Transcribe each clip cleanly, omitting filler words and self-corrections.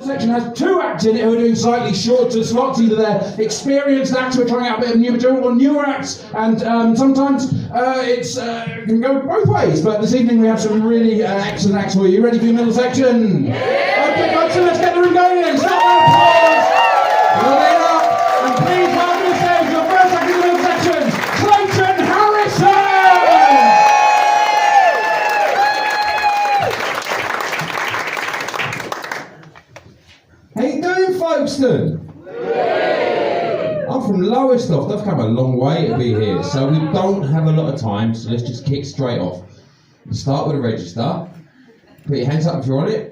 section has two acts in it who are doing slightly shorter slots. Either they're experienced acts who are trying out a bit of new material, or newer acts, and sometimes it can go both ways. But this evening we have some really excellent acts for you. You ready for your middle section? Yeah. Okay, guys, so let's get the room going then. Start with applause. Build it up, and please welcome to the stage your first act in the middle section, Clayton Harrison. How you doing, Folkestone? I'm from Lowestoft. I've come a long way to be here, so we don't have a lot of time, so let's just kick straight off. We'll start with a register. Put your hands up if you're on it.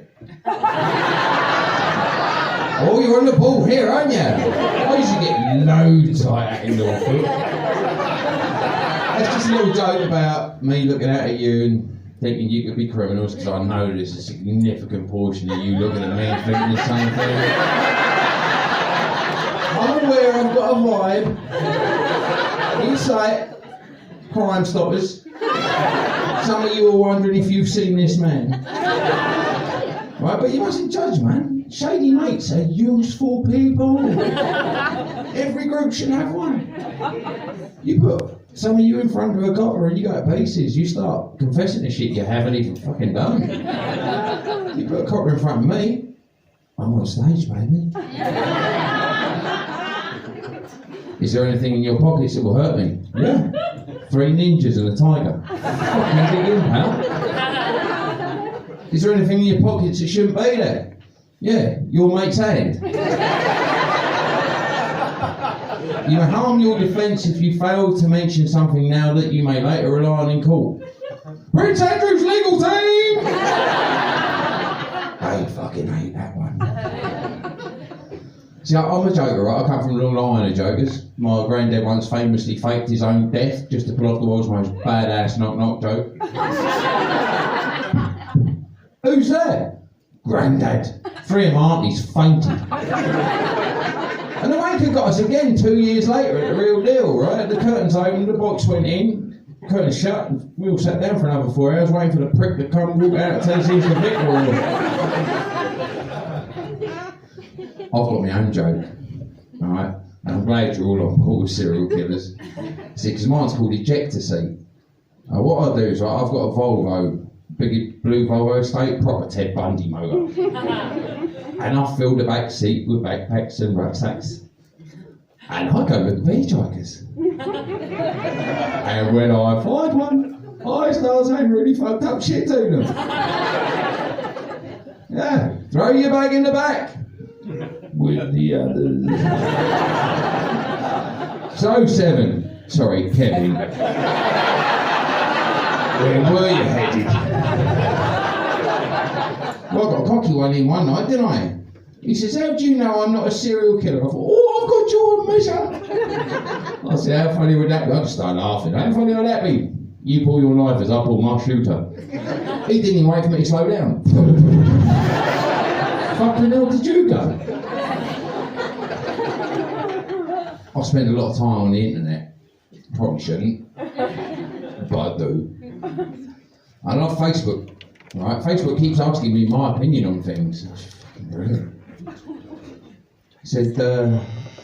Oh, you're on the ball here, aren't you? I usually get loads like that in the foot. That's just a little joke about me looking out at you and thinking you could be criminals, because I know there's a significant portion of you looking at me and thinking the same thing. I'm aware I've got a vibe. Insight, Crime Stoppers. Some of you are wondering if you've seen this man. Right, but you mustn't judge, man. Shady mates are useful people. Every group should have one. You put some of you in front of a copper and you go to pieces. You start confessing to shit you haven't even fucking done. You put a copper in front of me, I'm on stage, baby. Is there anything in your pockets that will hurt me? Yeah. 3 ninjas and a tiger. Fucking dig in, pal. Is there anything in your pockets that shouldn't be there? Yeah, your mate's hand. You may harm your defence if you fail to mention something now that you may later rely on in court. Prince Andrew's legal team! I fucking hate that one. See, I'm a joker, right? I come from a long line of jokers. My granddad once famously faked his own death just to pull off the world's most badass knock-knock joke. Who's there? Granddad. 3 of my aunties fainted. And the wanker got us again 2 years later at the real deal, right? The curtains opened, the box went in, curtains shut, and we all sat down for another 4 hours waiting for the prick to come walk out and tell us he's the victor. I've got my own joke, alright? And I'm glad you're all on board with serial killers. See, because mine's called ejector seat. What I do is, right, I've got a Volvo, big blue Volvo estate, proper Ted Bundy motor. And I fill the back seat with backpacks and rucksacks. And I go with the hitchhikers. And when I find one, I start saying really fucked up shit to them. Yeah, throw your bag in the back. With the others. So 7. Sorry, Kevin. Where were you headed? Well, I got a cocky one in one night, didn't I? He says, how do you know I'm not a serial killer? I thought, oh, I've got your measure. I said, how funny would that be? I just started laughing. How funny would that be? You pull your knife as I pull my shooter. He didn't even wait for me to slow down. Fucking hell did you go? I spend a lot of time on the internet. Probably shouldn't, but I do. I love Facebook. Right? Facebook keeps asking me my opinion on things. It's fucking brilliant. He said,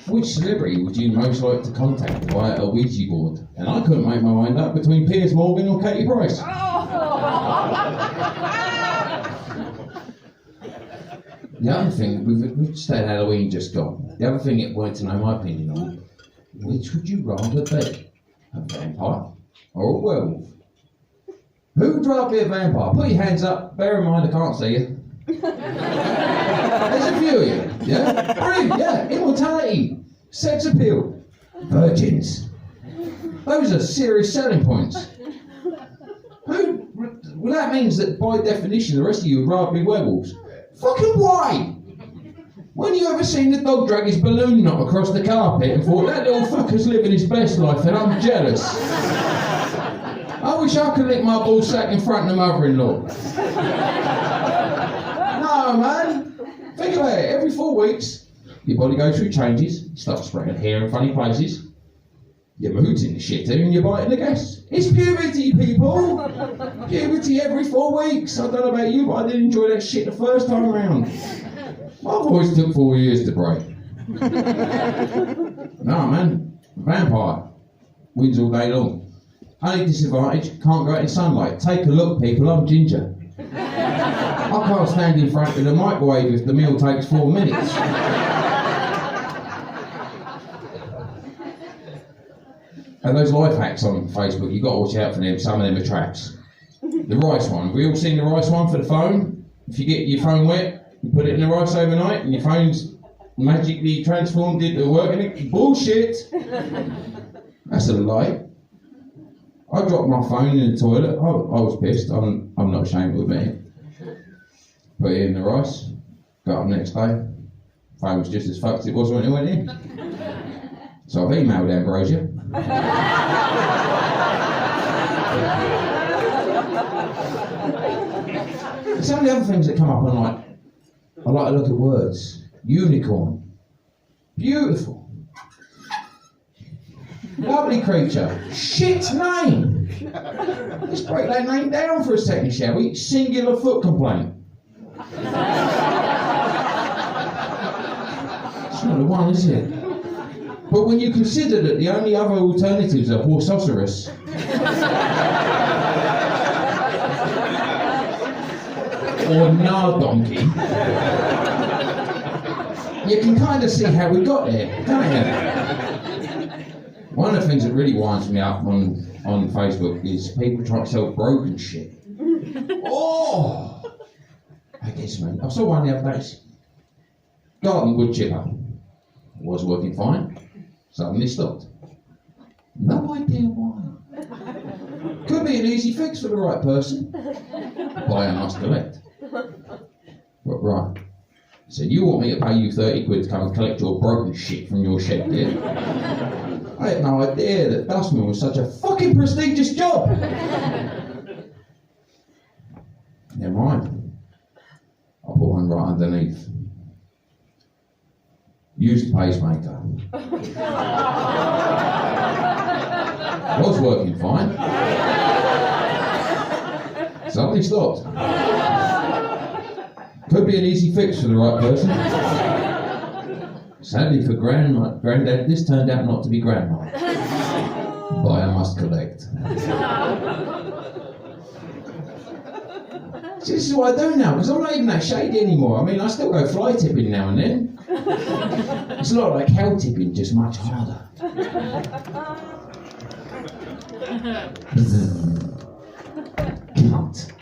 which celebrity would you most like to contact via a Ouija board? And I couldn't make my mind up between Piers Morgan or Katie Price. The other thing, we've just had Halloween just gone. The other thing it wanted to know my opinion on, which would you rather be? A vampire or a werewolf? Who would rather be a vampire? Put your hands up. Bear in mind I can't see you. There's a few of you. Yeah? Brilliant, yeah. Immortality. Sex appeal. Virgins. Those are serious selling points. Well, that means that by definition the rest of you would rather be werewolves. Fucking why? When you ever seen the dog drag his balloon knot across the carpet and thought, that little fucker's living his best life and I'm jealous? I wish I could lick my ball sack in front of the mother-in-law. No, man. Think about it. Every 4 weeks, your body goes through changes, you start spreading hair in funny places, your mood's in the shit and you're biting the gas. It's puberty, people. Puberty every 4 weeks. I don't know about you, but I didn't enjoy that shit the first time around. My voice took 4 years to break. No, man. Vampire. Wins all day long. Only disadvantage, can't go out in sunlight. Take a look, people, I'm ginger. I can't stand in front of the microwave if the meal takes 4 minutes. And those life hacks on Facebook, you've got to watch out for them. Some of them are traps. The rice one. We all seen the rice one for the phone? If you get your phone wet, you put it in the rice overnight and your phone's magically transformed into working it. Bullshit! That's a lie. I dropped my phone in the toilet. I was pissed. I'm not ashamed to admit it. Put it in the rice. Got up next day. Phone was just as fucked as it was when it went in. So I've emailed Ambrosia. Some of the other things that come up, I like to look at words. Unicorn. Beautiful. Lovely creature. Shit name. Let's break that name down for a second, shall we? Singular foot complaint. It's not the one, is it? But when you consider that the only other alternatives are horsoceros, or donkey, you can kind of see how we got there, can't you? One of the things that really winds me up on Facebook is people trying to sell broken shit. Oh! That gets me. I saw one the other day. Garden wood chipper. Was working fine. Suddenly stopped. No idea why. Could be an easy fix for the right person. Buyer must collect. But right. So you want me to pay you 30 quid to come and collect your broken shit from your shed, dear? I had no idea that dustman was such a fucking prestigious job. Never mind. I'll put one right underneath. Used pacemaker. Was working fine. Suddenly stopped. Could be an easy fix for the right person. Sadly for Grandad, this turned out not to be Grandma. Buyer must collect. See, this is what I do now, because I'm not even that shady anymore. I mean, I still go fly tipping now and then. It's a lot like cow tipping, just much harder. Cunt.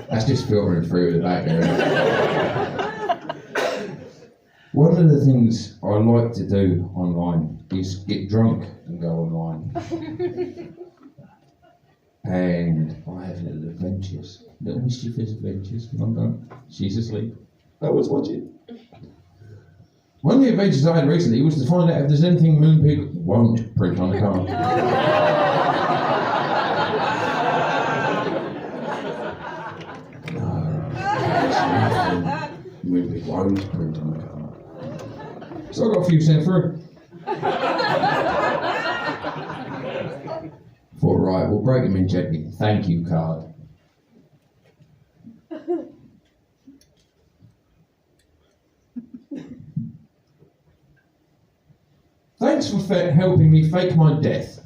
That's just filtering through the back there. One of the things I like to do online is get drunk and go online. And I have little adventures, little mischievous adventures when I'm drunk. She's asleep. I was watching. One of the adventures I had recently was to find out if there's anything moon people won't print on the car. No, there's nothing moon people won't print on the car. So I got a few sent through. Thought, right, we'll break them in gently. Thank you card. Thanks for helping me fake my death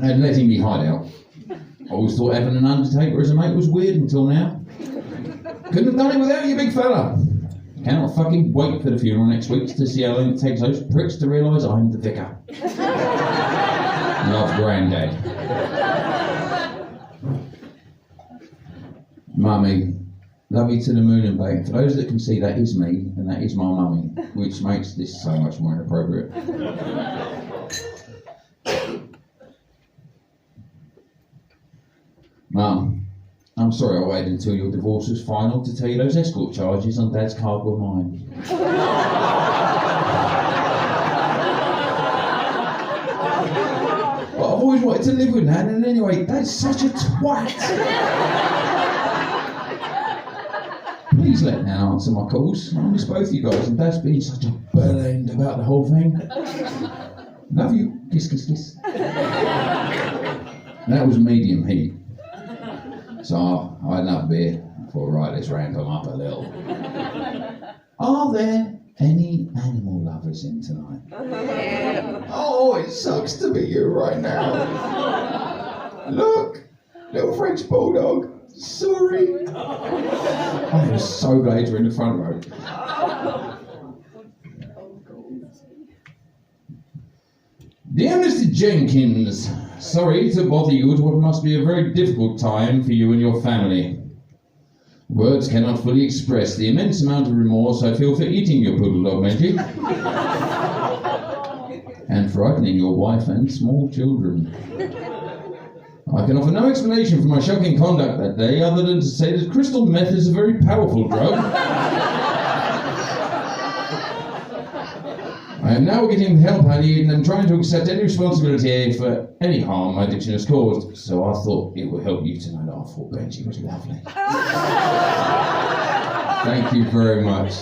and letting me hide out. I always thought having an undertaker as a mate was weird until now. Couldn't have done it without you, big fella. Cannot fucking wait for the funeral next week to see how long it takes those pricks to realise I'm the vicar. Love, Grandad. Mummy, love you to the moon and back. For those that can see, that is me, and that is my mummy, which makes this so much more inappropriate. Mum, I'm sorry I waited until your divorce was final to tell you those escort charges on Dad's card were mine. But I've always wanted to live with Nan, and anyway, Dad's such a twat. Please let Nan answer my calls. I miss both you guys, and Dad's been such a bell end about the whole thing. Love you. Kiss, kiss, kiss. That was medium heat. So I had enough beer. I thought, right, let's ramp them up a little. Are there any animal lovers in tonight? Oh, it sucks to be you right now. Look, little French bulldog. Sorry. I'm so glad you're in the front row. Dear Mr. Jenkins, sorry to bother you at what must be a very difficult time for you and your family. Words cannot fully express the immense amount of remorse I feel for eating your poodle dog, Menji, and frightening your wife and small children. I can offer no explanation for my shocking conduct that day other than to say that crystal meth is a very powerful drug. I am now getting the help I need and am trying to accept any responsibility for any harm my addiction has caused, so I thought it would help you tonight. I thought Benji was lovely. Thank you very much.